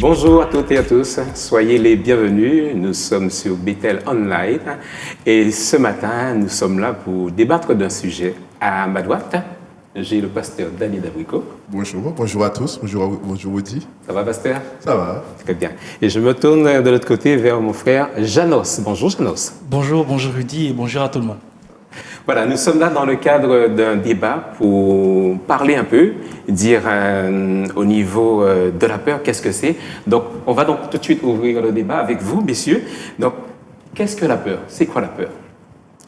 Bonjour à toutes et à tous, soyez les bienvenus. Nous sommes sur Bethel Online et ce matin, nous sommes là pour débattre d'un sujet. À ma droite, j'ai le pasteur Danny Dabricot. Bonjour à tous, bonjour Woody. Ça va, pasteur? Ça va. Très bien. Et je me tourne de l'autre côté vers mon frère Janos. Bonjour Janos. Bonjour Rudy et bonjour à tout le monde. Voilà, nous sommes là dans le cadre d'un débat pour parler un peu, dire au niveau de la peur, qu'est-ce que c'est. Donc, on va donc tout de suite ouvrir le débat avec vous, messieurs. Donc, qu'est-ce que la peur? C'est quoi la peur?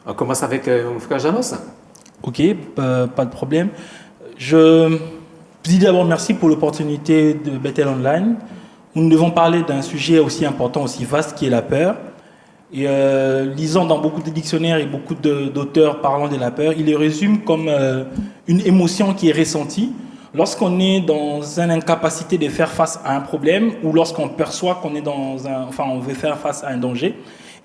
On commence avec mon frère Janos. Ok, pas de problème. Je dis d'abord merci pour l'opportunité de Bethel Online. Nous devons parler d'un sujet aussi important, aussi vaste qui est la peur. Et lisant dans beaucoup de dictionnaires et beaucoup d'auteurs parlant de la peur, il les résume comme une émotion qui est ressentie lorsqu'on est dans une incapacité de faire face à un problème ou lorsqu'on perçoit qu'on est on veut faire face à un danger.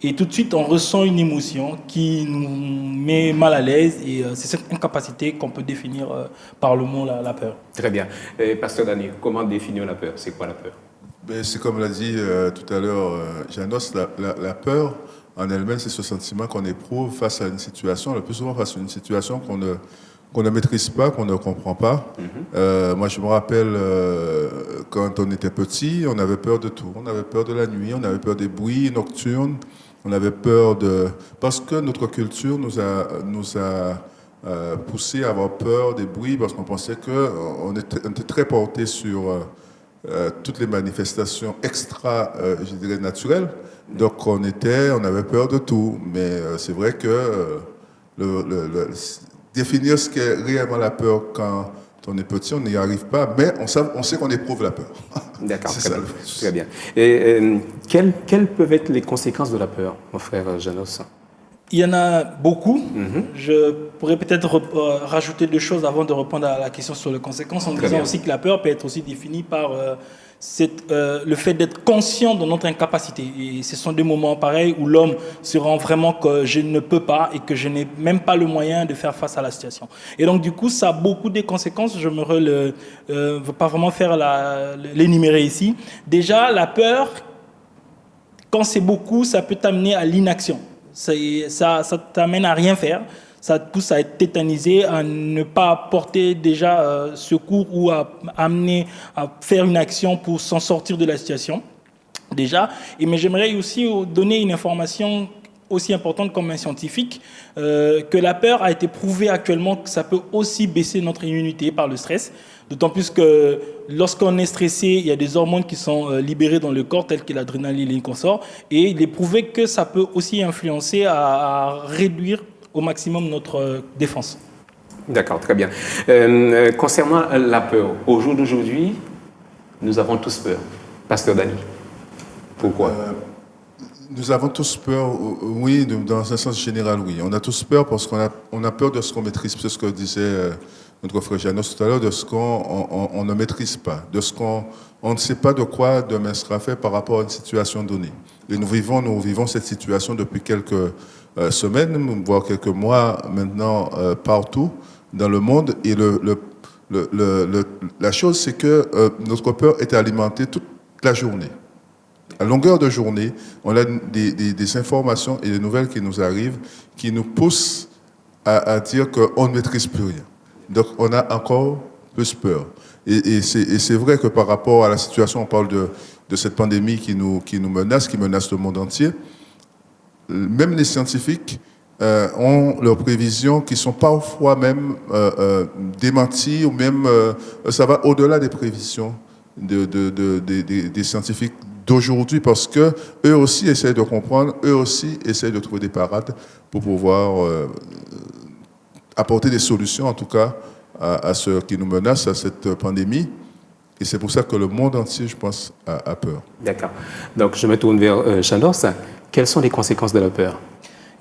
Et tout de suite, on ressent une émotion qui nous met mal à l'aise et c'est cette incapacité qu'on peut définir par le mot la peur. Très bien. Pasteur Daniel, comment définir la peur? C'est quoi la peur? C'est comme l'a dit tout à l'heure Janos, la peur en elle-même, c'est ce sentiment qu'on éprouve face à une situation, le plus souvent face à une situation qu'on ne maîtrise pas, qu'on ne comprend pas. Moi, je me rappelle quand on était petit, on avait peur de tout. On avait peur de la nuit, on avait peur des bruits nocturnes, on avait peur de... Parce que notre culture nous a poussé à avoir peur des bruits, parce qu'on pensait qu'on était très porté sur... toutes les manifestations extra, je dirais, naturelles. Donc, on avait peur de tout. Mais c'est vrai que définir ce qu'est réellement la peur quand on est petit, on n'y arrive pas. Mais on sait qu'on éprouve la peur. D'accord, très bien. Et quelles peuvent être les conséquences de la peur, mon frère Janos? Il y en a beaucoup. Je pourrais peut-être rajouter deux choses avant de répondre à la question sur les conséquences, en disant aussi que la peur peut être aussi définie par le fait d'être conscient de notre incapacité. Et ce sont des moments pareils où l'homme se rend vraiment que je ne peux pas et que je n'ai même pas le moyen de faire face à la situation. Et donc du coup, ça a beaucoup de conséquences. Je ne veux pas vraiment faire l'énumérer ici. Déjà, la peur, quand c'est beaucoup, ça peut t'amener à l'inaction. Ça t'amène à rien faire, ça te pousse à être tétanisé, à ne pas apporter déjà secours ou à amener à faire une action pour s'en sortir de la situation, déjà. Mais j'aimerais aussi donner une information aussi importante comme un scientifique, que la peur a été prouvé actuellement que ça peut aussi baisser notre immunité par le stress. D'autant plus que lorsqu'on est stressé, il y a des hormones qui sont libérées dans le corps, telles que l'adrénaline et le consort. Et il est prouvé que ça peut aussi influencer à réduire au maximum notre défense. D'accord, très bien. Concernant la peur, au jour d'aujourd'hui, nous avons tous peur. Pasteur Dani, pourquoi? Nous avons tous peur, oui, dans un sens général, oui. On a tous peur parce qu'on a peur de ce qu'on maîtrise, c'est ce que disait notre frère Janos tout à l'heure, de ce qu'on ne maîtrise pas, de ce qu'on ne sait pas de quoi demain sera fait par rapport à une situation donnée. Et nous vivons cette situation depuis quelques semaines, voire quelques mois maintenant, partout dans le monde. Et la chose, c'est que notre peur est alimentée toute la journée. À longueur de journée, on a des informations et des nouvelles qui nous arrivent, qui nous poussent à dire qu'on ne maîtrise plus rien. Donc, on a encore plus peur. Et c'est vrai que par rapport à la situation, on parle de cette pandémie qui nous menace, qui menace le monde entier. Même les scientifiques ont leurs prévisions qui sont parfois même démenties, ou même ça va au-delà des prévisions des scientifiques d'aujourd'hui, parce que eux aussi essayent de comprendre, eux aussi essayent de trouver des parades pour pouvoir apporter des solutions, en tout cas, à ce qui nous menace, à cette pandémie. Et c'est pour ça que le monde entier, je pense, a peur. D'accord. Donc, je me tourne vers Janos. Quelles sont les conséquences de la peur?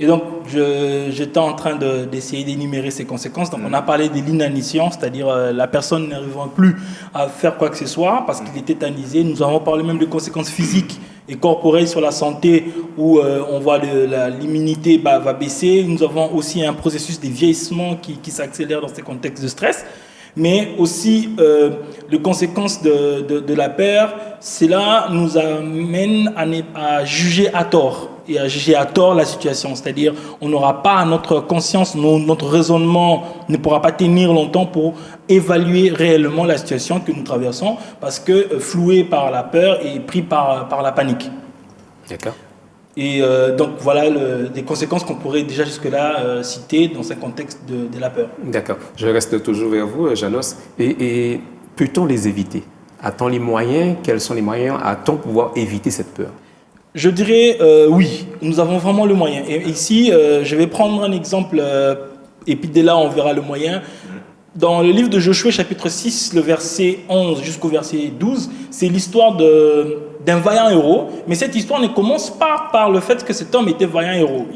Et donc, j'étais en train d'essayer d'énumérer ces conséquences. Donc, on a parlé de l'inanition, c'est-à-dire la personne n'arrivant plus à faire quoi que ce soit parce qu'il est tétanisé. Nous avons parlé même de conséquences physiques et corporelles sur la santé où on voit l'immunité va baisser. Nous avons aussi un processus de vieillissement qui s'accélère dans ces contextes de stress. mais aussi les conséquences de la peur. Cela nous amène à juger à tort et à juger à tort la situation. C'est-à-dire, on n'aura pas notre conscience, notre raisonnement ne pourra pas tenir longtemps pour évaluer réellement la situation que nous traversons parce que floué par la peur et pris par la panique. D'accord. Et donc, voilà des conséquences qu'on pourrait déjà jusque-là citer dans ce contexte de la peur. D'accord. Je reste toujours vers vous, Janos. Et peut-on les éviter? A-t-on les moyens? Quels sont les moyens? A-t-on pouvoir éviter cette peur? Je dirais oui, nous avons vraiment le moyen. Et ici, je vais prendre un exemple, et puis dès là, on verra le moyen. Dans le livre de Josué, chapitre 6, le verset 11 jusqu'au verset 12, c'est l'histoire d'un vaillant héros. Mais cette histoire ne commence pas par le fait que cet homme était vaillant héros.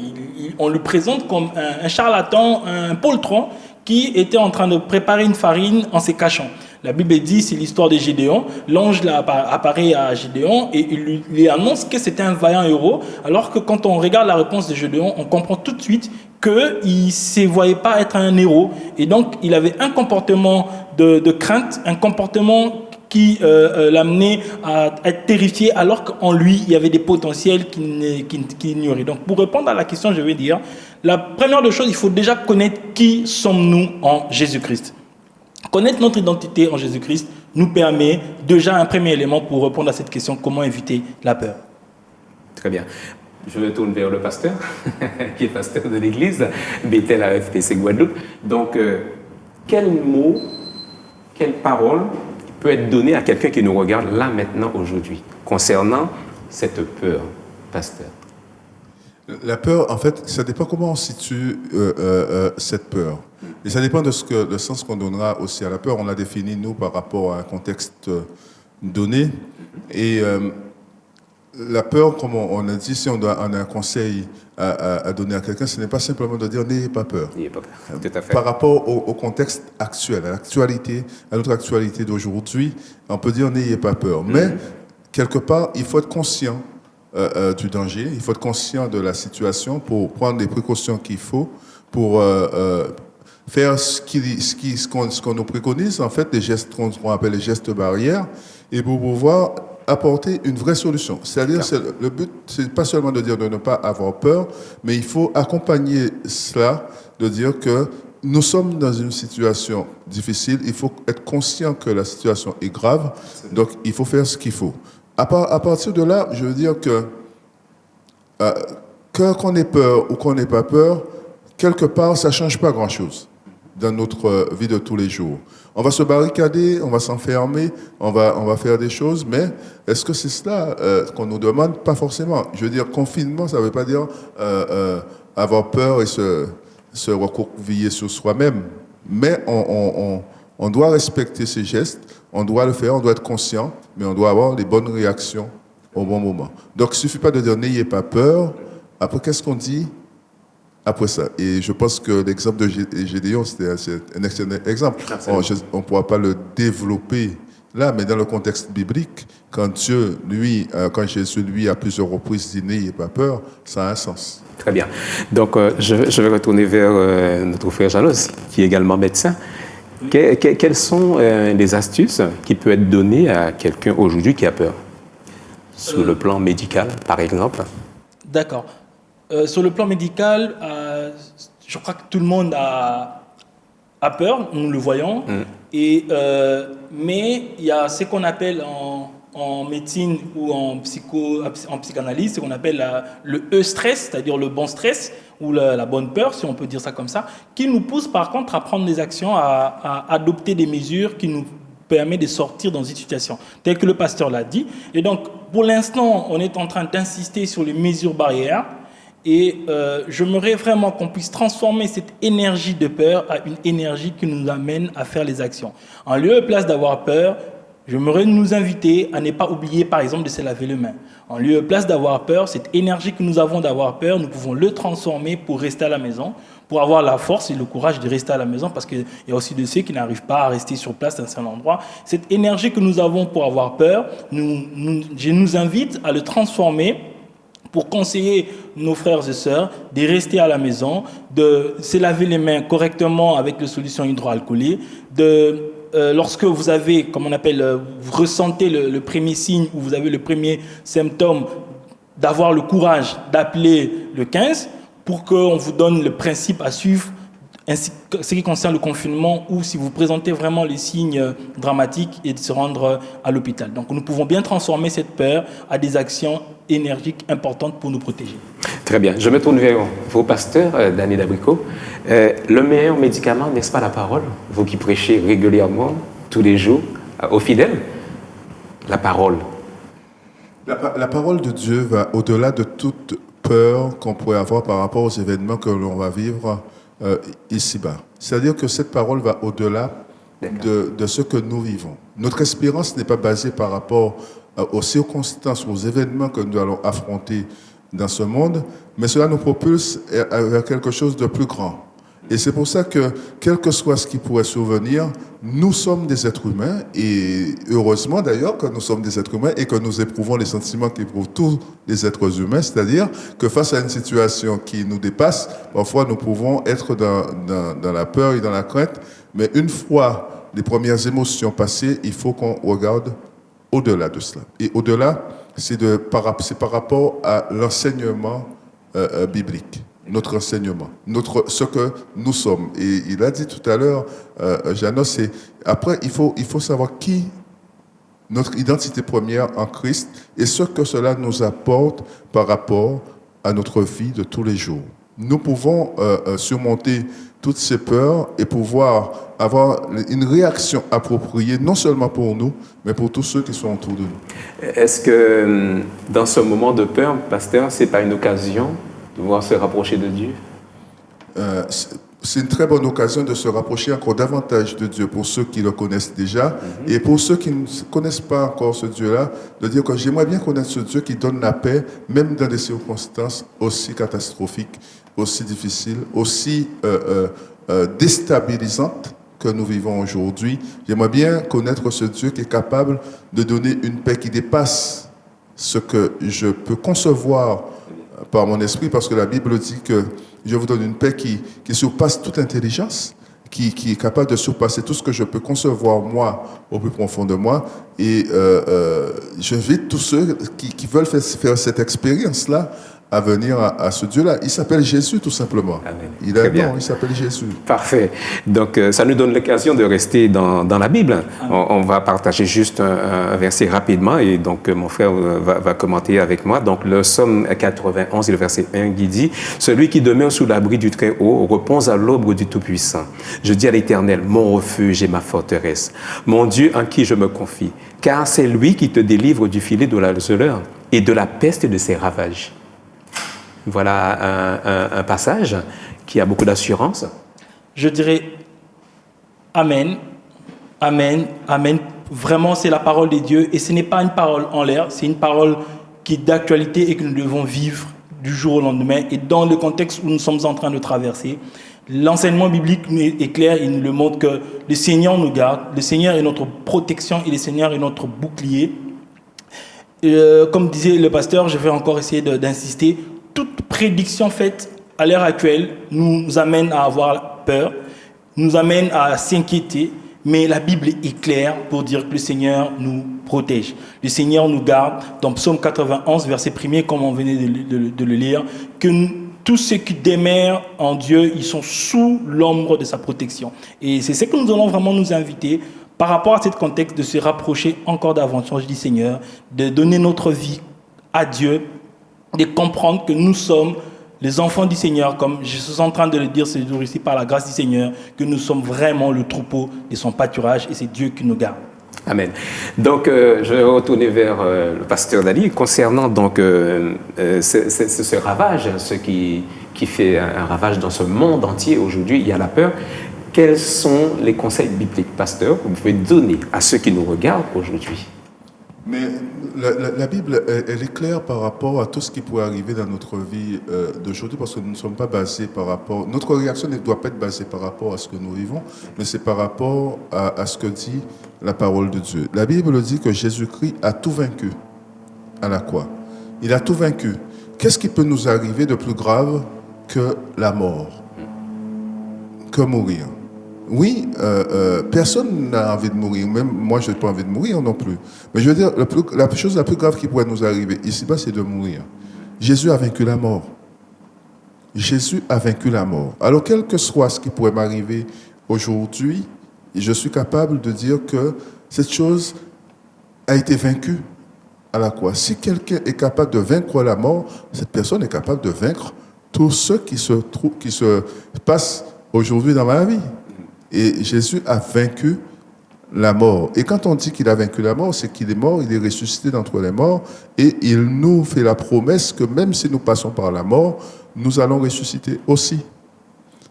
On le présente comme un charlatan, un poltron, qui était en train de préparer une farine en se cachant. La Bible dit, c'est l'histoire de Gédéon. L'ange apparaît à Gédéon et il lui annonce que c'était un vaillant héros, alors que quand on regarde la réponse de Gédéon, on comprend tout de suite qu'il ne se voyait pas être un héros. Et donc, il avait un comportement de crainte, un comportement qui l'amenait à être terrifié, alors qu'en lui, il y avait des potentiels qu'il ignorait. Donc, pour répondre à la question, je vais dire, la première des choses, il faut déjà connaître qui sommes-nous en Jésus-Christ. Connaître notre identité en Jésus-Christ nous permet déjà un premier élément pour répondre à cette question, comment éviter la peur. Très bien. Je me tourne vers le pasteur, qui est pasteur de l'église, Bethel à FPC Guadeloupe. Donc, quel mot, quelle parole peut être donnée à quelqu'un qui nous regarde là, maintenant, aujourd'hui, concernant cette peur, pasteur? La peur, en fait, ça dépend comment on situe cette peur. Et ça dépend de le sens qu'on donnera aussi à la peur. On l'a défini, nous, par rapport à un contexte donné. Et la peur, comme on a dit, si on a un conseil à donner à quelqu'un, ce n'est pas simplement de dire « n'ayez pas peur ». N'ayez pas peur, tout à fait. Par rapport au contexte actuel, à notre actualité d'aujourd'hui, on peut dire « n'ayez pas peur ». Mais, quelque part, il faut être conscient du danger, il faut être conscient de la situation pour prendre les précautions qu'il faut pour faire ce qu'on nous préconise, en fait, les gestes qu'on appelle les gestes barrières, et pour pouvoir apporter une vraie solution. C'est-à-dire, le but, c'est pas seulement de dire de ne pas avoir peur, mais il faut accompagner cela, de dire que nous sommes dans une situation difficile, il faut être conscient que la situation est grave, donc il faut faire ce qu'il faut. À partir de là, je veux dire que qu'on ait peur ou qu'on n'ait pas peur, quelque part, ça ne change pas grand-chose dans notre vie de tous les jours. On va se barricader, on va s'enfermer, on va faire des choses, mais est-ce que c'est cela qu'on nous demande? Pas forcément. Je veux dire, confinement, ça ne veut pas dire avoir peur et se recroqueviller sur soi-même. Mais on doit respecter ces gestes, on doit le faire, on doit être conscient, mais on doit avoir les bonnes réactions au bon moment. Donc, il ne suffit pas de dire « n'ayez pas peur ». Après, qu'est-ce qu'on dit après ça? Et je pense que l'exemple de Gédéon, c'est un excellent exemple. On ne pourra pas le développer là, mais dans le contexte biblique, quand Jésus, lui, à plusieurs reprises dit « n'ayez pas peur », ça a un sens. Très bien. Donc, je vais retourner vers notre frère Janos, qui est également médecin. Quelles sont les astuces qui peuvent être données à quelqu'un aujourd'hui qui a peur? Sur le plan médical, par exemple. D'accord. Sur le plan médical, je crois que tout le monde a peur, nous le voyons. Mais il y a ce qu'on appelle en médecine ou en psychanalyse, ce qu'on appelle le E-stress, c'est-à-dire le bon stress ou la bonne peur, si on peut dire ça comme ça, qui nous pousse par contre à prendre des actions, à adopter des mesures qui nous permet de sortir dans une situation, tel que le pasteur l'a dit. Et donc, pour l'instant, on est en train d'insister sur les mesures barrières et j'aimerais vraiment qu'on puisse transformer cette énergie de peur à une énergie qui nous amène à faire les actions. En lieu et place d'avoir peur, j'aimerais nous inviter à ne pas oublier, par exemple, de se laver les mains. En lieu et place d'avoir peur, cette énergie que nous avons d'avoir peur, nous pouvons le transformer pour rester à la maison, pour avoir la force et le courage de rester à la maison, parce qu'il y a aussi de ceux qui n'arrivent pas à rester sur place dans un certain endroit. Cette énergie que nous avons pour avoir peur, je nous invite à le transformer pour conseiller nos frères et sœurs de rester à la maison, de se laver les mains correctement avec les solutions hydroalcooliques, lorsque vous avez, comme on appelle, vous ressentez le premier signe ou vous avez le premier symptôme, d'avoir le courage d'appeler le 15 pour qu'on vous donne le principe à suivre, ainsi que ce qui concerne le confinement ou si vous présentez vraiment les signes dramatiques et de se rendre à l'hôpital. Donc nous pouvons bien transformer cette peur à des actions énergiques importantes pour nous protéger. Très bien. Je me tourne vers vos pasteurs, Danny Dabricot. Le meilleur médicament, n'est-ce pas la parole? Vous qui prêchez régulièrement, tous les jours, aux fidèles, la parole. La parole de Dieu va au-delà de toute peur qu'on pourrait avoir par rapport aux événements que l'on va vivre ici-bas. C'est-à-dire que cette parole va au-delà de ce que nous vivons. Notre espérance n'est pas basée par rapport aux circonstances, aux événements que nous allons affronter dans ce monde, mais cela nous propulse vers quelque chose de plus grand. Et c'est pour ça que, quel que soit ce qui pourrait survenir, nous sommes des êtres humains, et heureusement d'ailleurs que nous sommes des êtres humains et que nous éprouvons les sentiments qu'éprouvent tous les êtres humains, c'est-à-dire que face à une situation qui nous dépasse, parfois nous pouvons être dans la peur et dans la crainte, mais une fois les premières émotions passées, il faut qu'on regarde au-delà de cela. Et au-delà, c'est par rapport à l'enseignement biblique. Notre enseignement, ce que nous sommes. Et il a dit tout à l'heure, Janos, après, il faut savoir notre identité première en Christ et ce que cela nous apporte par rapport à notre vie de tous les jours. Nous pouvons surmonter toutes ces peurs et pouvoir avoir une réaction appropriée, non seulement pour nous, mais pour tous ceux qui sont autour de nous. Est-ce que dans ce moment de peur, pasteur, ce n'est pas une occasion de pouvoir se rapprocher de Dieu? C'est une très bonne occasion de se rapprocher encore davantage de Dieu pour ceux qui le connaissent déjà. Et pour ceux qui ne connaissent pas encore ce Dieu-là, de dire que j'aimerais bien connaître ce Dieu qui donne la paix, même dans des circonstances aussi catastrophiques, aussi difficiles, aussi déstabilisantes que nous vivons aujourd'hui. J'aimerais bien connaître ce Dieu qui est capable de donner une paix qui dépasse ce que je peux concevoir par mon esprit, parce que la Bible dit que je vous donne une paix qui surpasse toute intelligence, qui est capable de surpasser tout ce que je peux concevoir, moi, au plus profond de moi. Et j'invite tous ceux qui veulent faire cette expérience-là à venir à ce Dieu-là. Il s'appelle Jésus, tout simplement. Amen. Il s'appelle Jésus. Parfait. Donc, ça nous donne l'occasion de rester dans la Bible. On va partager juste un verset rapidement, et donc mon frère va commenter avec moi. Donc, le psaume 91, et le verset 1 qui dit « Celui qui demeure sous l'abri du Très-Haut repose à l'ombre du Tout-Puissant. Je dis à l'Éternel, mon refuge et ma forteresse, mon Dieu en qui je me confie, car c'est lui qui te délivre du filet de l'alzeleur et de la peste de ses ravages. » Voilà un passage qui a beaucoup d'assurance. Je dirais Amen, Amen, Amen. Vraiment, c'est la parole de Dieu et ce n'est pas une parole en l'air, c'est une parole qui est d'actualité et que nous devons vivre du jour au lendemain. Et dans le contexte où nous sommes en train de traverser, l'enseignement biblique est clair, il nous le montre que le Seigneur nous garde, le Seigneur est notre protection et le Seigneur est notre bouclier. Comme disait le pasteur, je vais encore essayer d'insister. Toute prédiction faite à l'heure actuelle nous amène à avoir peur, nous amène à s'inquiéter, mais la Bible est claire pour dire que le Seigneur nous protège. Le Seigneur nous garde. Dans Psaume 91, verset 1er, comme on venait de le lire, que tous ceux qui demeurent en Dieu, ils sont sous l'ombre de sa protection. Et c'est ce que nous allons vraiment nous inviter par rapport à ce contexte, de se rapprocher encore davantage du Seigneur, de donner notre vie à Dieu, de comprendre que nous sommes les enfants du Seigneur, comme je suis en train de le dire ce jour ici, par la grâce du Seigneur, que nous sommes vraiment le troupeau de son pâturage et c'est Dieu qui nous garde. Amen. Donc, je vais retourner vers le pasteur Dali concernant donc ce ravage, ce qui fait un ravage dans ce monde entier aujourd'hui. Il y a la peur. Quels sont les conseils bibliques, pasteur, que vous pouvez donner à ceux qui nous regardent aujourd'hui? Mais la Bible, elle est claire par rapport à tout ce qui pourrait arriver dans notre vie d'aujourd'hui, parce que nous ne sommes pas basés par rapport... Notre réaction ne doit pas être basée par rapport à ce que nous vivons, mais c'est par rapport à ce que dit la parole de Dieu. La Bible dit que Jésus-Christ a tout vaincu à la croix. Il a tout vaincu. qu'est-ce qui peut nous arriver de plus grave que la mort, que mourir? Oui, personne n'a envie de mourir. Même moi, je n'ai pas envie de mourir non plus. Mais je veux dire, la chose la plus grave qui pourrait nous arriver ici-bas, c'est de mourir. Jésus a vaincu la mort. Jésus a vaincu la mort. Alors, quel que soit ce qui pourrait m'arriver aujourd'hui, je suis capable de dire que cette chose a été vaincue à la croix. Si quelqu'un est capable de vaincre la mort, cette personne est capable de vaincre tout ce qui se passe aujourd'hui dans ma vie. Et Jésus a vaincu la mort. Et quand on dit qu'il a vaincu la mort, c'est qu'il est mort, il est ressuscité d'entre les morts, et il nous fait la promesse que même si nous passons par la mort, nous allons ressusciter aussi.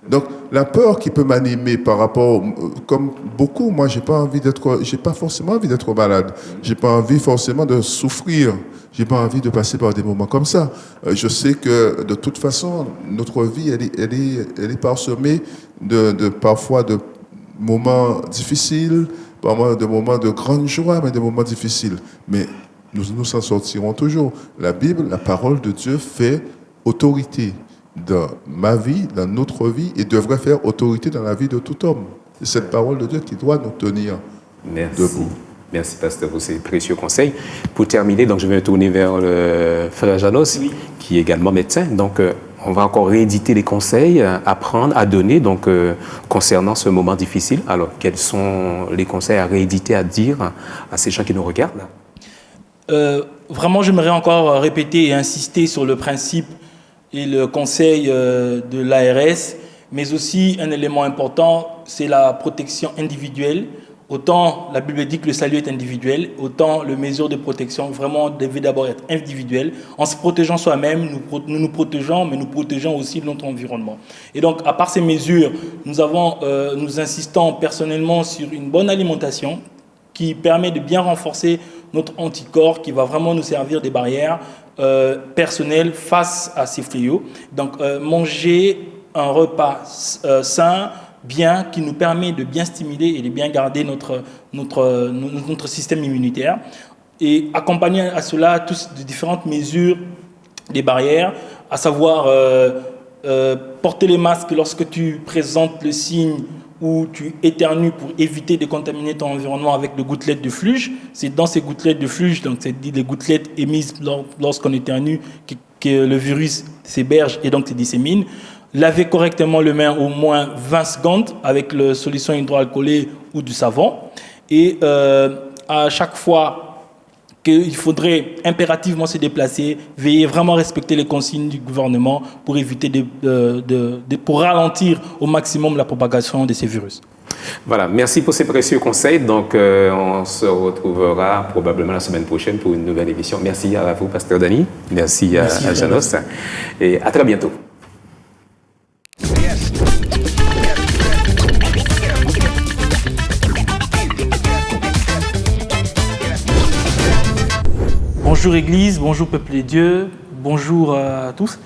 Donc, la peur qui peut m'animer par rapport, comme beaucoup, moi, j'ai pas forcément envie d'être malade. J'ai pas envie forcément de souffrir. J'ai pas envie de passer par des moments comme ça. Je sais que, de toute façon, notre vie, elle est parsemée parfois de moments difficiles, parfois de moments de grande joie, mais de moments difficiles. Mais nous nous en sortirons toujours. La Bible, la parole de Dieu fait autorité dans ma vie, dans notre vie, et devrait faire autorité dans la vie de tout homme. C'est cette parole de Dieu qui doit nous tenir debout. Merci, pasteur, pour ces précieux conseils. Pour terminer, donc, je vais me tourner vers le frère Janos, qui est également médecin. Donc, on va encore rééditer les conseils à prendre, à donner, donc, concernant ce moment difficile. Alors, quels sont les conseils à rééditer, à dire à ces gens qui nous regardent? Vraiment, j'aimerais encore répéter et insister sur le principe et le conseil de l'ARS, mais aussi un élément important, c'est la protection individuelle. Autant la Bible dit que le salut est individuel, autant les mesures de protection vraiment devaient d'abord être individuelles. En se protégeant soi-même, nous nous protégeons, mais nous protégeons aussi notre environnement. Et donc, à part ces mesures, nous insistons personnellement sur une bonne alimentation qui permet de bien renforcer notre anticorps, qui va vraiment nous servir des barrières personnelles face à ces fléaux. Donc, manger un repas sain, bien, qui nous permet de bien stimuler et de bien garder notre système immunitaire. Et accompagner à cela de différentes mesures, des barrières, à savoir porter les masques lorsque tu présentes le signe où tu éternues pour éviter de contaminer ton environnement avec des gouttelettes de fluge. C'est dans ces gouttelettes de fluge, donc c'est des gouttelettes émises lorsqu'on éternue, que le virus s'héberge et donc se dissémine. Laver correctement les mains au moins 20 secondes avec la solution hydroalcoolée ou du savon. Et à chaque fois qu'il faudrait impérativement se déplacer, veiller vraiment à respecter les consignes du gouvernement pour éviter pour ralentir au maximum la propagation de ces virus. Voilà, merci pour ces précieux conseils. Donc, on se retrouvera probablement la semaine prochaine pour une nouvelle émission. Merci à vous, pasteur Dani. Merci à Janos. Et à très bientôt. Bonjour Église, bonjour peuple de Dieu, bonjour à tous.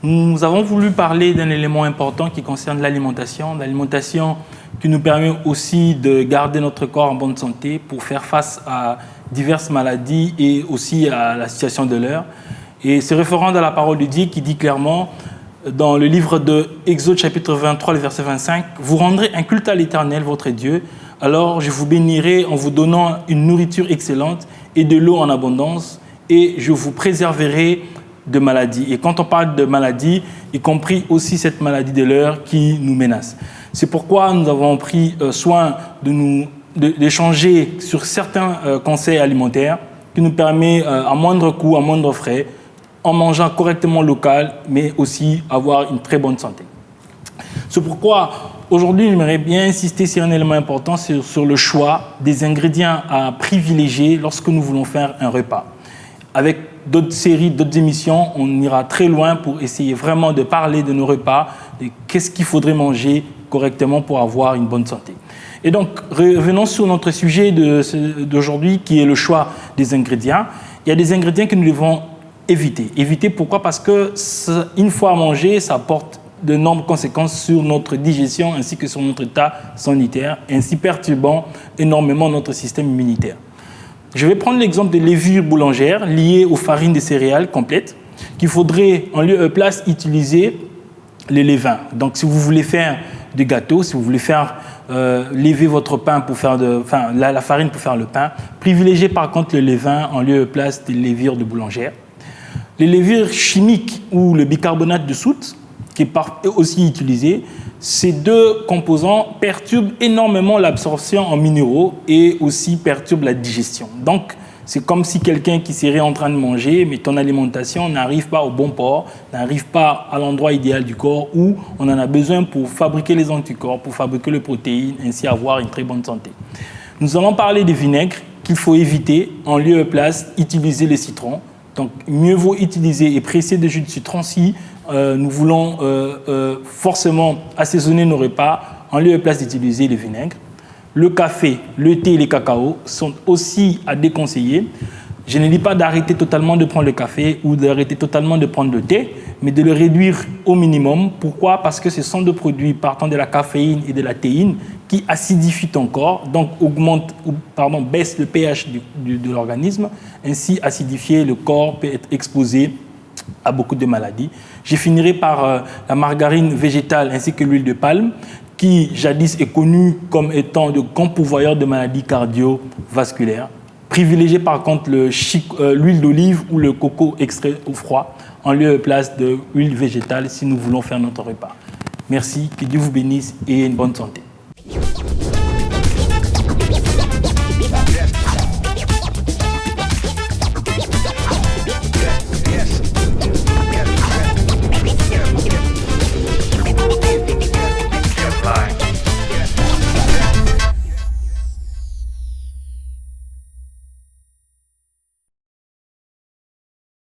Nous avons voulu parler d'un élément important qui concerne l'alimentation qui nous permet aussi de garder notre corps en bonne santé pour faire face à diverses maladies et aussi à la situation de l'heure. Et se référant à la parole de Dieu qui dit clairement dans le livre de Exode chapitre 23, le verset 25, « Vous rendrez un culte à l'Éternel, votre Dieu, alors je vous bénirai en vous donnant une nourriture excellente et de l'eau en abondance, et je vous préserverai de maladies. » Et quand on parle de maladies, y compris aussi cette maladie de l'heure qui nous menace. C'est pourquoi nous avons pris soin d'échanger sur certains conseils alimentaires qui nous permettent à moindre coût, à moindre frais, en mangeant correctement local, mais aussi avoir une très bonne santé. C'est pourquoi aujourd'hui, j'aimerais bien insister sur un élément important, sur le choix des ingrédients à privilégier lorsque nous voulons faire un repas. Avec d'autres séries, d'autres émissions, on ira très loin pour essayer vraiment de parler de nos repas, de qu'est-ce qu'il faudrait manger correctement pour avoir une bonne santé. Et donc, revenons sur notre sujet d'aujourd'hui, qui est le choix des ingrédients. Il y a des ingrédients que nous devons éviter. Éviter pourquoi? Parce que une fois mangé, ça porte d'énormes conséquences sur notre digestion ainsi que sur notre état sanitaire, ainsi perturbant énormément notre système immunitaire. Je vais prendre l'exemple des levures boulangères liées aux farines de céréales complètes qu'il faudrait en lieu et place utiliser le levain. Donc si vous voulez faire des gâteaux, si vous voulez faire lever votre pain pour faire la farine pour faire le pain, privilégiez par contre le levain en lieu et place des levures de boulangère. Les levures chimiques ou le bicarbonate de soude, qui est aussi utilisé, ces deux composants perturbent énormément l'absorption en minéraux et aussi perturbent la digestion. Donc, c'est comme si quelqu'un qui serait en train de manger, mais ton alimentation n'arrive pas au bon port, n'arrive pas à l'endroit idéal du corps où on en a besoin pour fabriquer les anticorps, pour fabriquer les protéines, ainsi avoir une très bonne santé. Nous allons parler des vinaigres qu'il faut éviter. En lieu et place, utiliser les citrons. Donc, mieux vaut utiliser et presser de jus de citron si nous voulons forcément assaisonner nos repas, en lieu et place d'utiliser les vinaigres. Le café, le thé et les cacao sont aussi à déconseiller. Je ne dis pas d'arrêter totalement de prendre le café ou d'arrêter totalement de prendre le thé, mais de le réduire au minimum. Pourquoi? Parce que ce sont deux produits partant de la caféine et de la théine qui acidifient ton corps, donc baissent le pH de l'organisme. Ainsi, acidifié, le corps peut être exposé à beaucoup de maladies. Je finirai par la margarine végétale ainsi que l'huile de palme, qui jadis est connue comme étant de grands pourvoyeurs de maladies cardiovasculaires. Privilégiez par contre l'huile d'olive ou le coco extrait au froid en lieu et place de l'huile végétale si nous voulons faire notre repas. Merci, que Dieu vous bénisse et une bonne santé.